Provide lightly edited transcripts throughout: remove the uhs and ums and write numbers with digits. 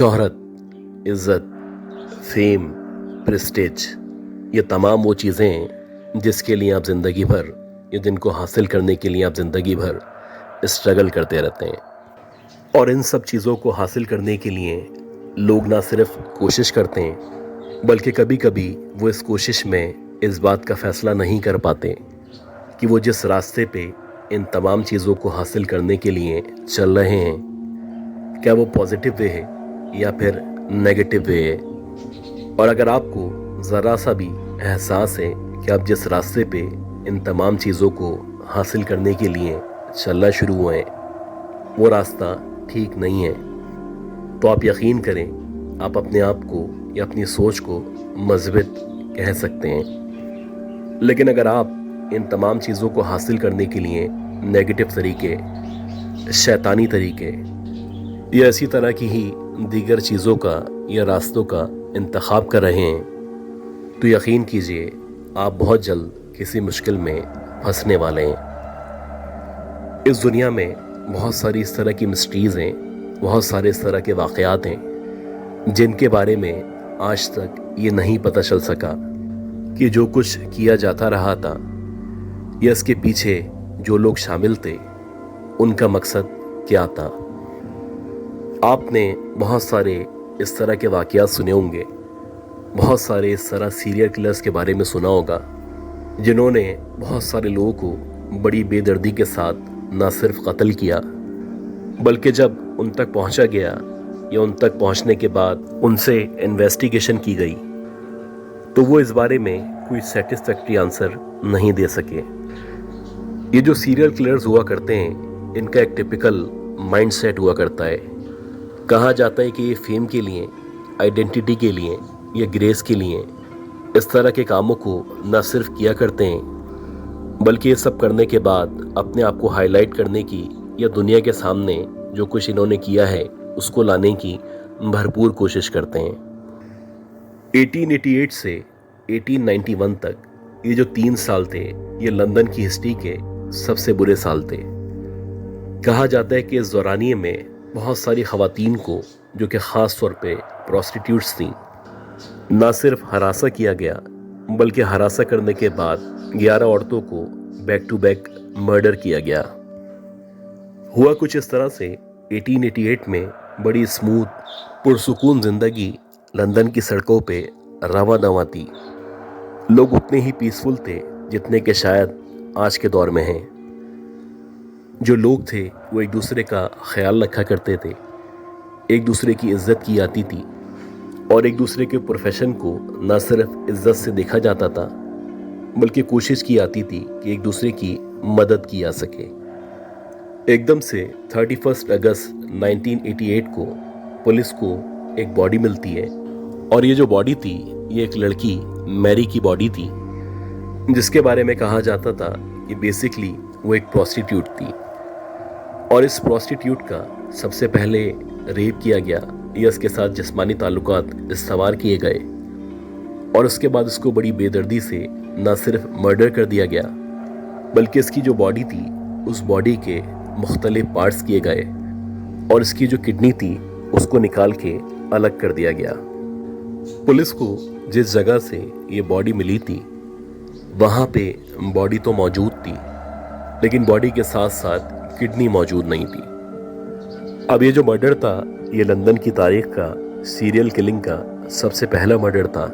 शोहरत, इज़्ज़त, fame, Prestige, ये तमाम वो चीज़ें हैं जिसके लिए आप ज़िंदगी भर या जिनको हासिल करने के लिए आप ज़िंदगी भर स्ट्रगल करते रहते हैं। और इन सब चीज़ों को हासिल करने के लिए लोग ना सिर्फ कोशिश करते हैं बल्कि कभी कभी वो इस कोशिश में इस बात का फ़ैसला नहीं कर पाते कि वो जिस रास्ते पे इन तमाम चीज़ों को हासिल करने के लिए चल रहे हैं क्या वो पॉजिटिव वे है या फिर नेगेटिव वे है। और अगर आपको ज़रा सा भी एहसास है कि आप जिस रास्ते पे इन तमाम चीज़ों को हासिल करने के लिए चलना शुरू हुए हैं वो रास्ता ठीक नहीं है, तो आप यकीन करें आप अपने आप को या अपनी सोच को मज़बूत कह सकते हैं। लेकिन अगर आप इन तमाम चीज़ों को हासिल करने के लिए नेगेटिव तरीके, शैतानी तरीके या इसी तरह की ही दीगर चीज़ों का या रास्तों का इंतखाब कर रहे हैं तो यकीन कीजिए आप बहुत जल्द किसी मुश्किल में फंसने वाले हैं। इस दुनिया में बहुत सारी इस तरह की मिस्ट्रीज़ हैं, बहुत सारे इस तरह के वाक़यात हैं जिनके बारे में आज तक ये नहीं पता चल सका कि जो कुछ किया जाता रहा था या इसके पीछे जो लोग शामिल थे उनका मकसद क्या था। आपने बहुत सारे इस तरह के वाक़यात सुने होंगे, बहुत सारे इस तरह सीरियल किलर्स के बारे में सुना होगा जिन्होंने बहुत सारे लोगों को बड़ी बेदर्दी के साथ न सिर्फ कत्ल किया बल्कि जब उन तक पहुंचा गया या उन तक पहुंचने के बाद उनसे इन्वेस्टिगेशन की गई तो वो इस बारे में कोई सेटिस्फैक्ट्री आंसर नहीं दे सके। ये जो सीरियल किलर्स हुआ करते हैं इनका एक टिपिकल माइंडसेट हुआ करता है। कहा जाता है कि ये फेम के लिए, आइडेंटिटी के लिए या ग्रेस के लिए इस तरह के कामों को न सिर्फ किया करते हैं बल्कि ये सब करने के बाद अपने आप को हाईलाइट करने की या दुनिया के सामने जो कुछ इन्होंने किया है उसको लाने की भरपूर कोशिश करते हैं। 1888 से 1891 तक ये जो 3 साल थे ये लंदन की हिस्ट्री के सबसे बुरे साल थे। कहा जाता है कि इस दौरानिए में बहुत सारी ख़वातीन को जो कि ख़ास तौर पे प्रोस्टिट्यूट्स थीं ना सिर्फ हरासा किया गया बल्कि हरासा करने के बाद 11 औरतों को बैक टू बैक मर्डर किया गया। हुआ कुछ इस तरह से 1888 में बड़ी स्मूथ पुरसुकून ज़िंदगी लंदन की सड़कों पे रवा दवा थी। लोग उतने ही पीसफुल थे जितने के शायद आज के दौर में हैं। जो लोग थे वो एक दूसरे का ख्याल रखा करते थे, एक दूसरे की इज्जत की जाती थी और एक दूसरे के प्रोफेशन को न सिर्फ इज्जत से देखा जाता था बल्कि कोशिश की जाती थी कि एक दूसरे की मदद की जा सके। एकदम से 31 अगस्त 1988 को पुलिस को एक बॉडी मिलती है और ये जो बॉडी थी ये एक लड़की मैरी की बॉडी थी जिसके बारे में कहा जाता था कि बेसिकली वो एक प्रोस्टिट्यूट थी और इस प्रोस्टिट्यूट का सबसे पहले रेप किया गया या इसके साथ जिस्मानी ताल्लुकात इस्तेमाल किए गए और उसके बाद उसको बड़ी बेदर्दी से न सिर्फ मर्डर कर दिया गया बल्कि इसकी जो बॉडी थी उस बॉडी के मुख्तलिफ पार्ट्स किए गए और इसकी जो किडनी थी उसको निकाल के अलग कर दिया गया। पुलिस को जिस जगह से ये बॉडी मिली थी वहाँ पे बॉडी तो मौजूद थी लेकिन बॉडी के साथ साथ किडनी मौजूद नहीं थी। अब ये जो मर्डर था ये लंदन की तारीख का सीरियल किलिंग का सबसे पहला मर्डर था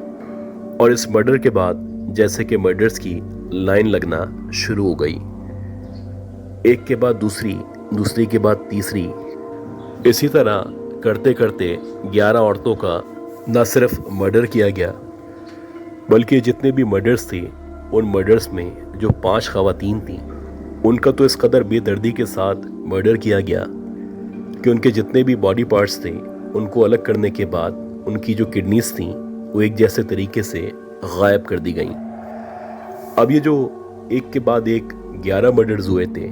और इस मर्डर के बाद जैसे कि मर्डर्स की लाइन लगना शुरू हो गई, एक के बाद दूसरी, दूसरी के बाद तीसरी, इसी तरह करते करते 11 औरतों का न सिर्फ मर्डर किया गया बल्कि जितने भी मर्डर्स थे उन मर्डर्स में जो 5 ख़वातीन थीं उनका तो इस कदर बेदर्दी के साथ मर्डर किया गया कि उनके जितने भी बॉडी पार्ट्स थे उनको अलग करने के बाद उनकी जो किडनीज थीं वो एक जैसे तरीके से गायब कर दी गईं। अब ये जो एक के बाद एक 11 मर्डर्स हुए थे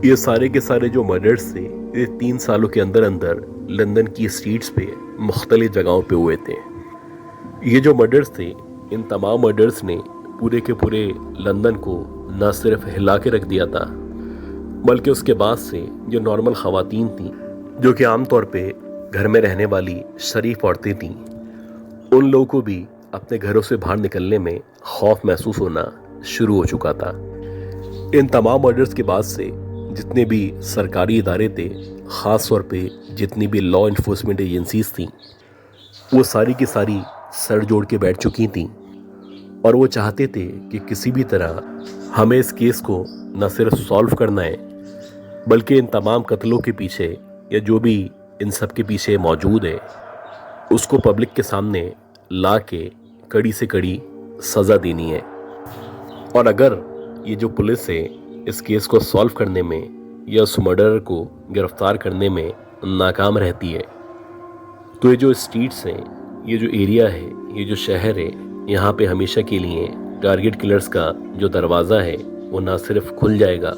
ये सारे के सारे जो मर्डर्स थे ये 3 सालों के अंदर अंदर लंदन की स्ट्रीट्स पे मुख्तलिफ जगहों पे हुए थे। ये जो मर्डर्स थे इन तमाम मर्डर्स ने पूरे के पूरे लंदन को न सिर्फ हिला के रख दिया था बल्कि उसके बाद से जो नॉर्मल ख़वातीन थीं जो कि आम तौर पे घर में रहने वाली शरीफ औरतें थीं, उन लोगों को भी अपने घरों से बाहर निकलने में खौफ महसूस होना शुरू हो चुका था। इन तमाम मर्डर्स के बाद से जितने भी सरकारी इदारे थे, ख़ास तौर पे जितनी भी लॉ इन्फोर्समेंट एजेंसीज थीं, वो सारी की सारी सर जोड़ के बैठ चुकी थीं और वो चाहते थे कि किसी भी तरह हमें इस केस को न सिर्फ सॉल्व करना है, बल्कि इन तमाम कत्लों के पीछे या जो भी इन सब के पीछे मौजूद है उसको पब्लिक के सामने ला के कड़ी से कड़ी सज़ा देनी है। और अगर ये जो पुलिस है इस केस को सॉल्व करने में या उस मर्डरर को गिरफ्तार करने में नाकाम रहती है, तो ये जो स्ट्रीट्स हैं, ये जो एरिया है, ये जो शहर है, यहाँ पे हमेशा के लिए टारगेट किलर्स का जो दरवाज़ा है वो ना सिर्फ खुल जाएगा,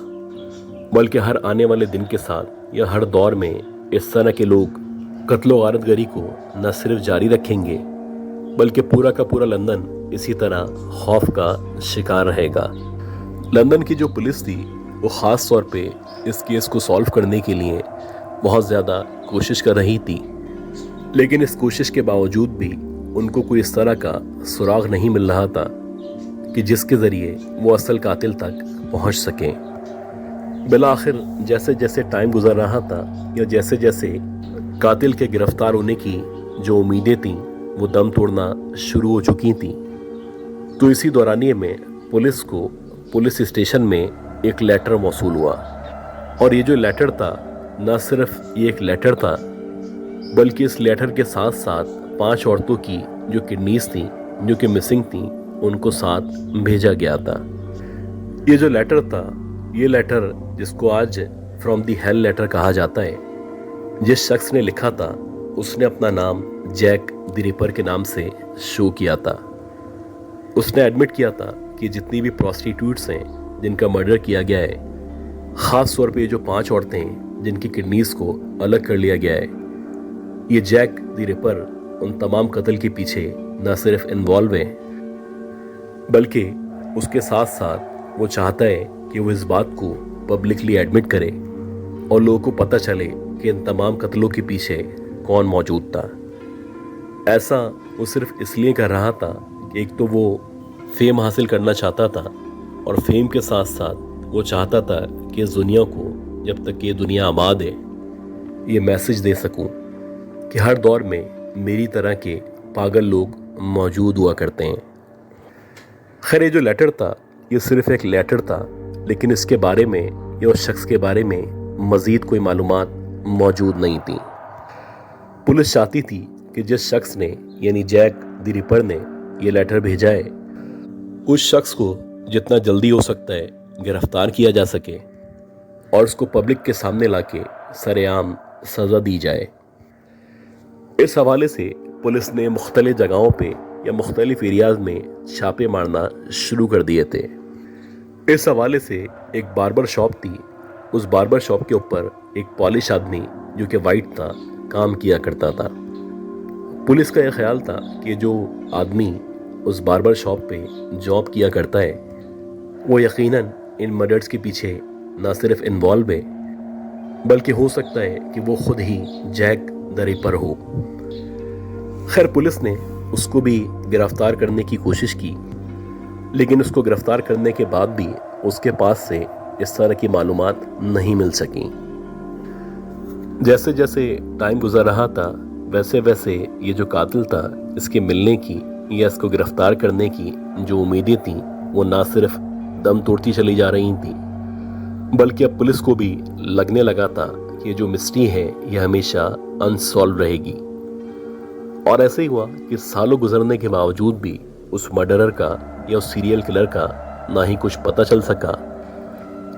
बल्कि हर आने वाले दिन के साथ या हर दौर में इस तरह के लोग कत्लो गारतगरी को न सिर्फ जारी रखेंगे, बल्कि पूरा का पूरा लंदन इसी तरह खौफ का शिकार रहेगा। लंदन की जो पुलिस थी वो ख़ास तौर पे इस केस को सॉल्व करने के लिए बहुत ज़्यादा कोशिश कर रही थी, लेकिन इस कोशिश के बावजूद भी उनको कोई इस तरह का सुराग नहीं मिल रहा था कि जिसके ज़रिए वो असल कातिल तक पहुंच सकें। बिलाखिर जैसे जैसे टाइम गुजर रहा था या जैसे जैसे कातिल के गिरफ्तार होने की जो उम्मीदें थीं वो दम तोड़ना शुरू हो चुकी थीं, तो इसी दौरानिए में पुलिस को पुलिस स्टेशन में एक लेटर मौसूल हुआ। और ये जो लेटर था न सिर्फ ये एक लेटर था, बल्कि इस लेटर के साथ साथ 5 औरतों की जो किडनीज थी, जो कि मिसिंग थी, उनको साथ भेजा गया था। ये जो लेटर था, ये लेटर जिसको आज फ्रॉम दी हेल लेटर कहा जाता है, जिस शख्स ने लिखा था उसने अपना नाम जैक द रिपर के नाम से शो किया था। उसने एडमिट किया था कि जितनी भी प्रोस्टिट्यूट्स हैं जिनका मर्डर किया गया है, ख़ास तौर पे जो 5 औरतें हैं जिनकी किडनीज को अलग कर लिया गया है, ये जैक द रिपर उन तमाम कत्ल के पीछे न सिर्फ इन्वॉल्व है, बल्कि उसके साथ साथ वो चाहता है कि वो इस बात को पब्लिकली एडमिट करे और लोगों को पता चले कि इन तमाम कत्लों के पीछे कौन मौजूद था। ऐसा वो सिर्फ इसलिए कर रहा था कि एक तो वो फेम हासिल करना चाहता था और फेम के साथ साथ वो चाहता था कि इस दुनिया को, जब तक ये दुनिया आबाद है, ये मैसेज दे सकूं कि हर दौर में मेरी तरह के पागल लोग मौजूद हुआ करते हैं। खैर ये जो लेटर था ये सिर्फ एक लेटर था, लेकिन इसके बारे में या उस शख्स के बारे में मज़ीद कोई मालूमात मौजूद नहीं थी। पुलिस चाहती थी कि जिस शख्स ने यानी जैक द रिपर ने ये लेटर भेजा है, उस शख्स को जितना जल्दी हो सकता है गिरफ्तार किया जा सके और उसको पब्लिक के सामने लाके सरेआम सज़ा दी जाए। इस हवाले से पुलिस ने मुख्तलिफ जगहों पे या मुख्तलिफ एरियाज़ में छापे मारना शुरू कर दिए थे। इस हवाले से एक बार्बर शॉप थी, उस बार्बर शॉप के ऊपर एक पॉलिश आदमी जो कि वाइट था काम किया करता था। पुलिस का यह ख्याल था कि जो आदमी उस बार्बर शॉप पे जॉब किया करता है वो यकीनन इन मर्डर्स के पीछे ना सिर्फ इन्वॉल्व है, बल्कि हो सकता है कि वो खुद ही जैक द रिपर हो। खैर पुलिस ने उसको भी गिरफ्तार करने की कोशिश की, लेकिन उसको गिरफ्तार करने के बाद भी उसके पास से इस तरह की मालूमात नहीं मिल सकी। जैसे जैसे टाइम गुजर रहा था वैसे वैसे ये जो कातिल था, इसके मिलने की या इसको गिरफ्तार करने की जो उम्मीदें थीं वो ना सिर्फ दम तोड़ती चली जा रही थी, बल्कि अब पुलिस को भी लगने लगा था कि जो मिस्ट्री है ये हमेशा अनसॉल्व रहेगी। और ऐसे ही हुआ कि सालों गुजरने के बावजूद भी उस मर्डरर का या उस सीरियल किलर का ना ही कुछ पता चल सका।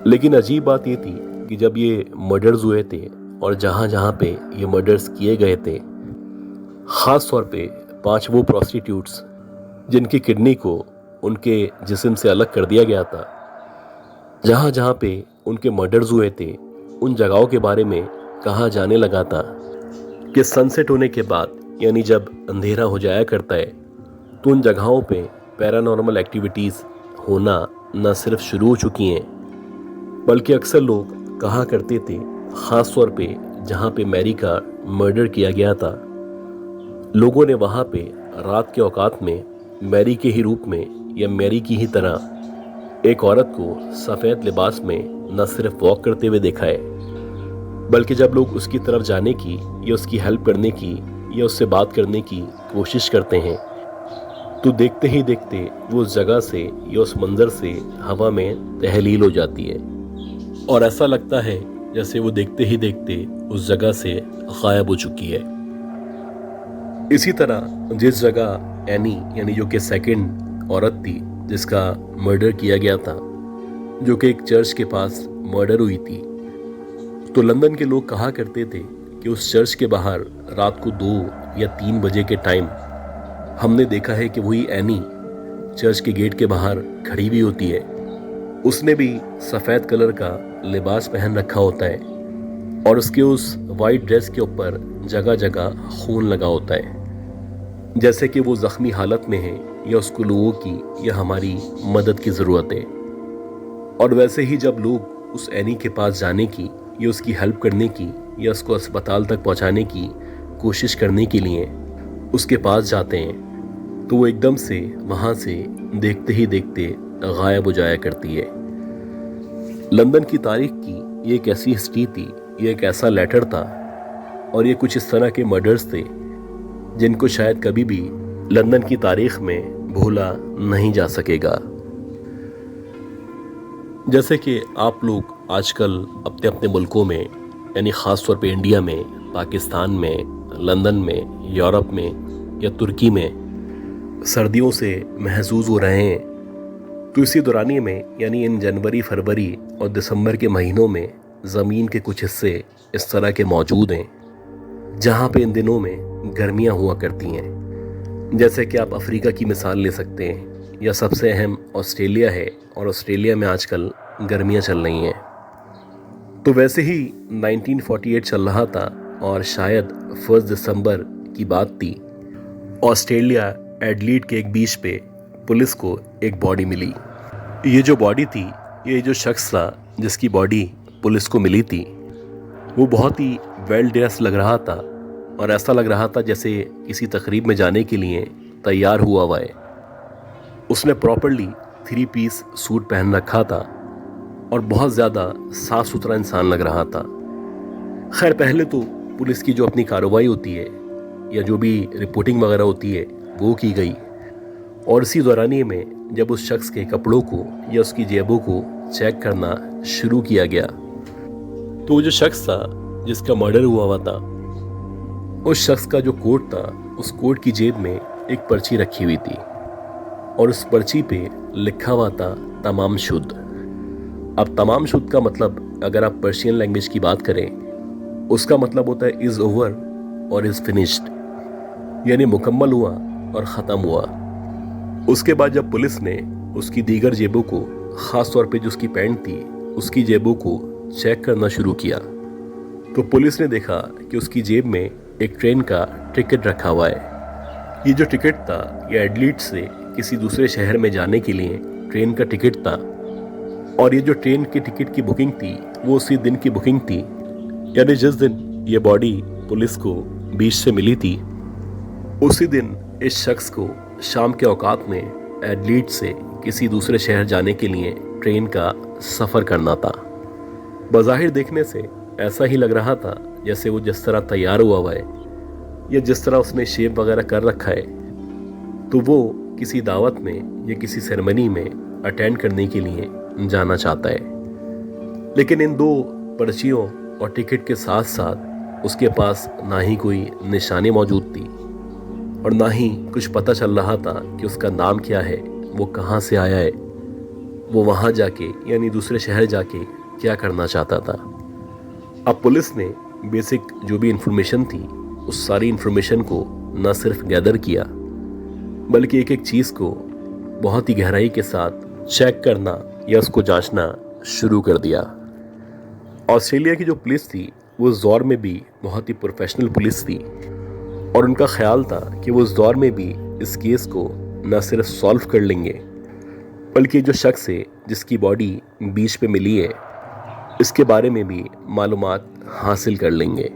लेकिन अजीब बात ये थी कि जब ये मर्डर्स हुए थे और जहाँ जहाँ पे ये मर्डर्स किए गए थे, ख़ास तौर पे 5 वो प्रोस्टिट्यूट्स जिनकी किडनी को उनके जिस्म से अलग कर दिया गया था, जहाँ जहाँ पे उनके मर्डर्स हुए थे उन जगहों के बारे में कहा जाने लगा था कि सनसेट होने के बाद, यानी जब अंधेरा हो जाया करता है, तो उन जगहों पे पैरानॉर्मल एक्टिविटीज़ होना न सिर्फ शुरू हो चुकी हैं, बल्कि अक्सर लोग कहा करते थे, ख़ास तौर पे जहाँ पे मैरी का मर्डर किया गया था, लोगों ने वहाँ पे रात के औकात में मैरी के ही रूप में या मैरी की ही तरह एक औरत को सफ़ेद लिबास में न सिर्फ वॉक करते हुए देखा है, बल्कि जब लोग उसकी तरफ जाने की या उसकी हेल्प करने की या उससे बात करने की कोशिश करते हैं, तो देखते ही देखते वो उस जगह से या उस मंजर से हवा में तहलील हो जाती है और ऐसा लगता है जैसे वो देखते ही देखते उस जगह से गायब हो चुकी है। इसी तरह जिस जगह एनी यानी जो कि सेकंड औरत थी जिसका मर्डर किया गया था, जो कि एक चर्च के पास मर्डर हुई थी, तो लंदन के लोग कहा करते थे कि उस चर्च के बाहर रात को 2 या 3 बजे के टाइम हमने देखा है कि वही एनी चर्च के गेट के बाहर खड़ी हुई होती है। उसने भी सफ़ेद कलर का लिबास पहन रखा होता है और उसके उस वाइट ड्रेस के ऊपर जगह जगह खून लगा होता है, जैसे कि वो ज़ख्मी हालत में है या उसको लोगों की या हमारी मदद की ज़रूरत है। और वैसे ही जब लोग उस एनी के पास जाने की या उसकी हेल्प करने की या उसको अस्पताल तक पहुंचाने की कोशिश करने के लिए उसके पास जाते हैं, तो वो एकदम से वहाँ से देखते ही देखते गायब हो जाया करती है। लंदन की तारीख की ये एक ऐसी हिस्ट्री थी, ये एक ऐसा लेटर था और ये कुछ इस तरह के मर्डर्स थे जिनको शायद कभी भी लंदन की तारीख में भूला नहीं जा सकेगा। जैसे कि आप लोग आजकल अपने अपने मुल्कों में, यानी ख़ास तौर पे इंडिया में, पाकिस्तान में, लंदन में, यूरोप में या तुर्की में सर्दियों से महसूस हो रहे हैं, तो इसी दौरानिए में यानी इन जनवरी, फरवरी और दिसंबर के महीनों में ज़मीन के कुछ हिस्से इस तरह के मौजूद हैं जहाँ पे इन दिनों में गर्मियाँ हुआ करती हैं। जैसे कि आप अफ्रीका की मिसाल ले सकते हैं या सबसे अहम ऑस्ट्रेलिया है, और ऑस्ट्रेलिया में आजकल गर्मियाँ चल रही हैं। तो वैसे ही 1948 चल रहा था और शायद 1 दिसंबर की बात थी, ऑस्ट्रेलिया एडलीड के एक बीच पे पुलिस को एक बॉडी मिली। ये जो बॉडी थी, ये जो शख्स था जिसकी बॉडी पुलिस को मिली थी, वो बहुत ही वेल ड्रेस लग रहा था और ऐसा लग रहा था जैसे किसी तकरीब में जाने के लिए तैयार हुआ हुआ है। उसने प्रॉपरली 3 पीस सूट पहन रखा था और बहुत ज़्यादा साफ सुथरा इंसान लग रहा था। खैर, पहले तो पुलिस की जो अपनी कार्रवाई होती है या जो भी रिपोर्टिंग वगैरह होती है वो की गई, और इसी दौरानिए में जब उस शख्स के कपड़ों को या उसकी जेबों को चेक करना शुरू किया गया, तो वो जो शख्स था जिसका मर्डर हुआ था, उस शख्स का जो कोट था, उस कोट की जेब में एक पर्ची रखी हुई थी और उस पर्ची पे लिखा हुआ था तमाम शुद्ध। अब तमाम शुद्ध का मतलब अगर आप पर्शियन लैंग्वेज की बात करें, उसका मतलब होता है इज़ ओवर और इज़ फिनिश्ड, यानी मुकम्मल हुआ और ख़त्म हुआ। उसके बाद जब पुलिस ने उसकी दीगर जेबों को, ख़ास तौर पे जो उसकी पैंट थी उसकी जेबों को चेक करना शुरू किया, तो पुलिस ने देखा कि उसकी जेब में एक ट्रेन का टिकट रखा हुआ है। ये जो टिकट था ये एडलीड से किसी दूसरे शहर में जाने के लिए ट्रेन का टिकट था, और ये जो ट्रेन के टिकट की बुकिंग थी वो उसी दिन की बुकिंग थी, यानी जिस दिन ये बॉडी पुलिस को बीच से मिली थी, उसी दिन इस शख्स को शाम के औकात में एडलीड से किसी दूसरे शहर जाने के लिए ट्रेन का सफ़र करना था। बज़ाहिर देखने से ऐसा ही लग रहा था जैसे वो जिस तरह तैयार हुआ है या जिस तरह उसने शेव वगैरह कर रखा है, तो वो किसी दावत में या किसी सेरेमनी में अटेंड करने के लिए जाना चाहता है। लेकिन इन 2 पर्चियों और टिकट के साथ साथ उसके पास ना ही कोई निशानी मौजूद थी और ना ही कुछ पता चल रहा था कि उसका नाम क्या है, वो कहाँ से आया है, वो वहाँ जाके यानी दूसरे शहर जाके क्या करना चाहता था। अब पुलिस ने बेसिक जो भी इंफॉर्मेशन थी उस सारी इंफॉर्मेशन को न सिर्फ गैदर किया, बल्कि एक एक चीज़ को बहुत ही गहराई के साथ चेक करना या उसको जांचना शुरू कर दिया। ऑस्ट्रेलिया की जो पुलिस थी वो उस दौर में भी बहुत ही प्रोफेशनल पुलिस थी और उनका ख्याल था कि वो उस दौर में भी इस केस को न सिर्फ सॉल्व कर लेंगे, बल्कि जो शख्स है जिसकी बॉडी बीच पे मिली है اس کے بارے میں بھی معلومات حاصل کر لیں گے۔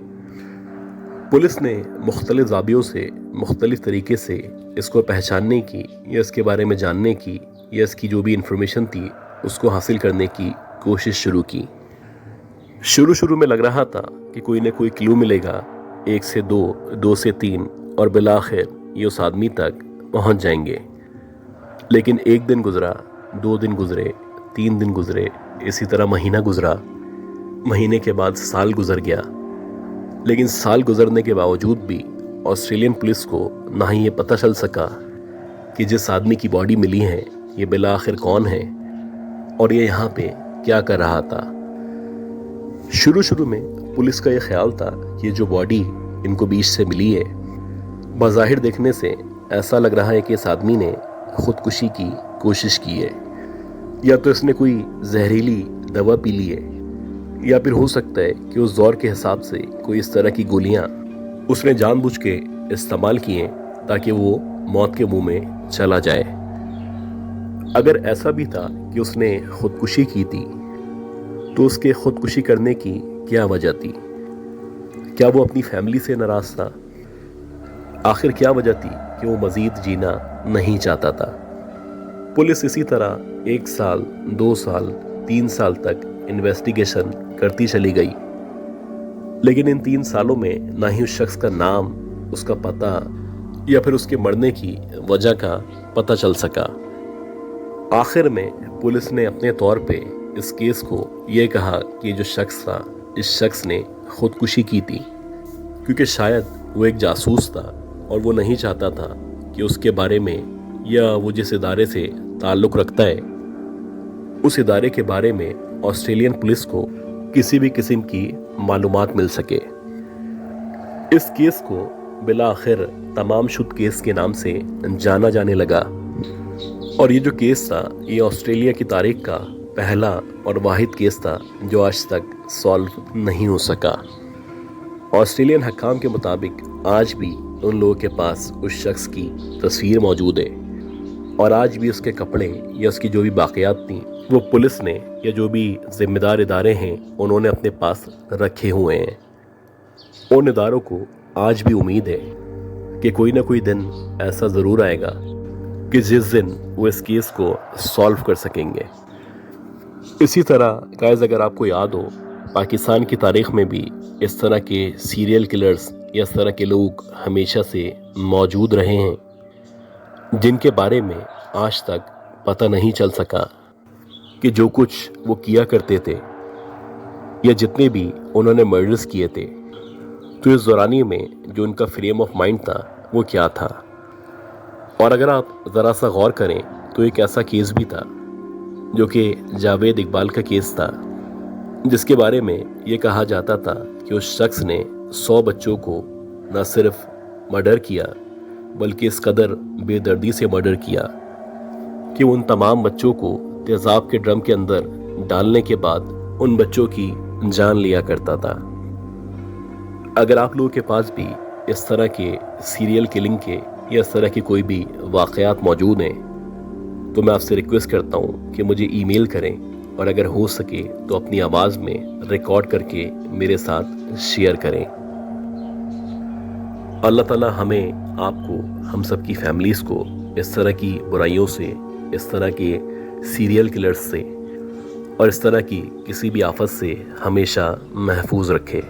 پولیس نے مختلف زاویوں سے مختلف طریقے سے اس کو پہچاننے کی یا اس کے بارے میں جاننے کی یا اس کی جو بھی انفارمیشن تھی اس کو حاصل کرنے کی کوشش شروع کی۔ شروع میں لگ رہا تھا کہ کوئی نہ کوئی کلو ملے گا، 1 سے 2، 2 سے 3 اور بالآخر یہ اس آدمی تک پہنچ جائیں گے۔ لیکن 1 دن گزرا، 2 دن گزرے، 3 دن گزرے، اسی طرح مہینہ گزرا، مہینے کے بعد سال گزر گیا۔ لیکن سال گزرنے کے باوجود بھی آسٹریلین پولیس کو نہ ہی یہ پتہ چل سکا کہ جس آدمی کی باڈی ملی ہے یہ بالآخر کون ہے اور یہ یہاں پہ کیا کر رہا تھا۔ شروع میں پولیس کا یہ خیال تھا کہ جو باڈی ان کو بیچ سے ملی ہے، بظاہر دیکھنے سے ایسا لگ رہا ہے کہ اس آدمی نے خودکشی کی کوشش کی ہے، یا تو اس نے کوئی زہریلی دوا پی لی ہے، یا پھر ہو سکتا ہے کہ اس دور کے حساب سے کوئی اس طرح کی گولیاں اس نے جان بوجھ کے استعمال کی ہیں تاکہ وہ موت کے منہ میں چلا جائے۔ اگر ایسا بھی تھا کہ اس نے خودکشی کی تھی تو اس کے خودکشی کرنے کی کیا وجہ تھی؟ کیا وہ اپنی فیملی سے ناراض تھا؟ آخر کیا وجہ تھی کہ وہ مزید جینا نہیں چاہتا تھا؟ پولیس اسی طرح 1 سال، 2 سال، 3 سال تک انویسٹیگیشن کرتی چلی گئی، لیکن ان 3 سالوں میں نہ ہی اس شخص کا نام، اس کا پتہ یا پھر اس کے مرنے کی وجہ کا پتہ چل سکا۔ آخر میں پولیس نے اپنے طور پہ اس کیس کو یہ کہا کہ جو شخص تھا اس شخص نے خودکشی کی تھی، کیونکہ شاید وہ ایک جاسوس تھا اور وہ نہیں چاہتا تھا کہ اس کے بارے میں یا وہ جس ادارے سے تعلق رکھتا ہے اس ادارے کے بارے میں آسٹریلین پولیس کو کسی بھی قسم کی معلومات مل سکے۔ اس کیس کو بالآخر تمام شد کیس کے نام سے جانا جانے لگا، اور یہ جو کیس تھا یہ آسٹریلیا کی تاریخ کا پہلا اور واحد کیس تھا جو آج تک سالو نہیں ہو سکا۔ آسٹریلین حکام کے مطابق آج بھی ان لوگوں کے پاس اس شخص کی تصویر موجود ہے، اور آج بھی اس کے کپڑے یا اس کی جو بھی باقیات تھیں وہ پولیس نے یا جو بھی ذمہ دار ادارے ہیں انہوں نے اپنے پاس رکھے ہوئے ہیں۔ ان اداروں کو آج بھی امید ہے کہ کوئی نہ کوئی دن ایسا ضرور آئے گا کہ جس دن وہ اس کیس کو سالو کر سکیں گے۔ اسی طرح گائز، اگر آپ کو یاد ہو، پاکستان کی تاریخ میں بھی اس طرح کے سیریل کلرز یا اس طرح کے لوگ ہمیشہ سے موجود رہے ہیں جن کے بارے میں آج تک پتہ نہیں چل سکا کہ جو کچھ وہ کیا کرتے تھے یا جتنے بھی انہوں نے مرڈرز کیے تھے، تو اس دورانی میں جو ان کا فریم آف مائنڈ تھا وہ کیا تھا۔ اور اگر آپ ذرا سا غور کریں تو ایک ایسا کیس بھی تھا جو کہ جاوید اقبال کا کیس تھا، جس کے بارے میں یہ کہا جاتا تھا کہ اس شخص نے 100 بچوں کو نہ صرف مرڈر کیا بلکہ اس قدر بے دردی سے مرڈر کیا کہ ان تمام بچوں کو تیزاب کے ڈرم کے اندر ڈالنے کے بعد ان بچوں کی جان لیا کرتا تھا۔ اگر آپ لوگوں کے پاس بھی اس طرح کے سیریل کلنگ کے یا اس طرح کے کوئی بھی واقعات موجود ہیں تو میں آپ سے ریکویسٹ کرتا ہوں کہ مجھے ای میل کریں، اور اگر ہو سکے تو اپنی آواز میں ریکارڈ کر کے میرے ساتھ شیئر کریں۔ اللہ تعالیٰ ہمیں، آپ کو، ہم سب کی فیملیز کو اس طرح کی برائیوں سے، اس طرح کے سیریل کلرز سے اور اس طرح کی کسی بھی آفت سے ہمیشہ محفوظ رکھے۔